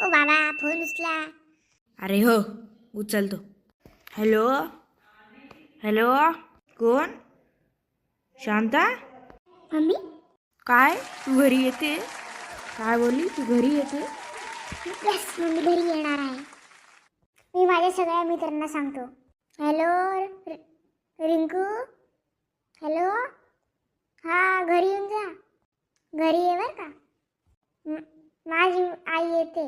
ओ बाबा फोन उचला. अरे हो उचलतो. हॅलो हॅलो, कोण? शांता? मम्मी काय तू घरी येते? काय बोलली तू घरी येते? यस मम्मी घरी येणार आहे. मी माझ्या सगळ्या मित्रांना सांगतो. हॅलो रिंकू, हॅलो, हा घरी येऊन जा. घरी ये बरं का. माझी आई येते.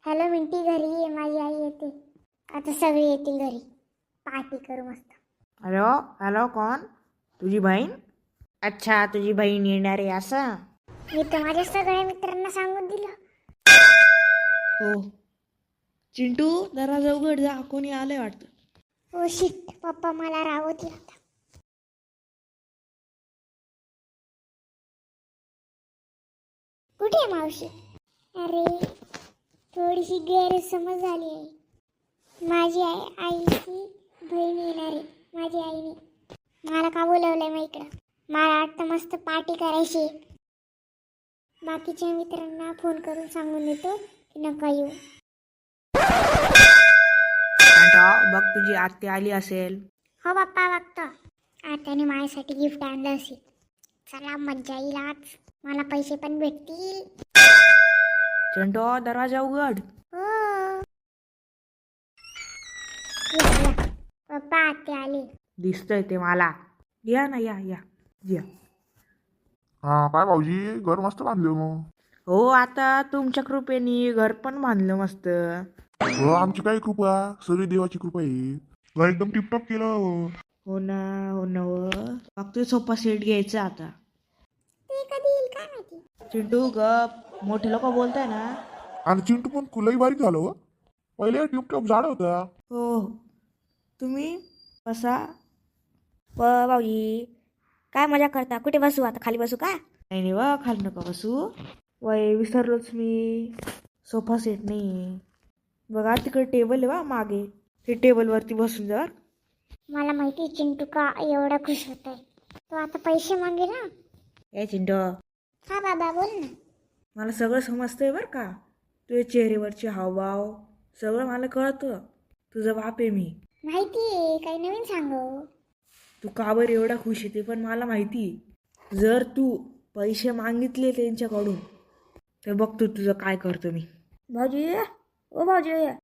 हॅलो मिंटी घरी ये, माझी आई येते. आता सगळे येतील घरी, पार्टी करू मस्त. हॅलो हॅलो, कोण? तुझी बहीण? अच्छा तुझी बहीण येणार आहे असं? मी तर माझ्या सगळ्या मित्रांना सांगून दिलं. हो. चिंटू दरवाजा उघड, जा कोणी आलंय वाटतं. ओ शिट, पप्पा मला रागवतील आता. कुठे आहे मावशी? अरे थोडीशी गैरसमज झाली आहे. माझी आईची बहीण येणार आहे. माझी आईने मला का बोलवलंय मग इकडं? मला वाटतं मस्त पार्टी करायची. बाकीच्या मित्रांना फोन करून सांगून देतो की नका येऊ. शांता बघ, तुझी आत्या आली असेल. हो बाप्पा बघतो. आत्याने माझ्यासाठी गिफ्ट आणलं असेल. चला मज्जा येईल आज, मला पैसे पण भेटतील. चिंटू दरवाजा उघड. हो या. पप्पा आत्या आली. दिसतंय ते मला. या ना, या या या. हा काय भाऊजी, घर मस्त बांधले मग. हो, आता तुमच्या कृपेने घर पण बांधलं मस्त. आमची काय कृपा, सगळी देवाची कृपा आहे. घर एकदम टिपटॉप केलं. हो ना हो ना. फक्त सोफा सेट घ्यायचा आता. ते कधी येईल काय माहिती. चिंटू गप, मोठे लोक बोलताय ना. आणि चिंटू पण खुलही बारीक झालं हो. पहिले टिपटॉप झाड होता. हो, तुम्ही बसा. भाऊजी काय मजा करता? कुठे बसू आता? खाली बसू का? नाही नाही वा, खाली नका बसू. वय विसरलोच मी, सोफा सेट नाही. बघा तिकडे टेबल आहे वा मागे, ते टेबलवरती बसून जा. मला माहिती चिंटू का एवढा खुश होत आहे. तो आता पैसे मागेल ना. ए चिंटू, हा बाबा बोल ना. मला सगळं समजतंय बरं का. तुझ्या चेहऱ्यावरचे हावभाव सगळं मला कळतं. तुझा बाप आहे मी. माहिती आहे, काही नवीन सांगू. तू का बरं एवढा खुश आहे ते पण मला माहिती. जर तू पैसे मागितले त्यांच्याकडून तर बघतो तुझं काय करतो मी. भाऊजी, ओ भाऊजी,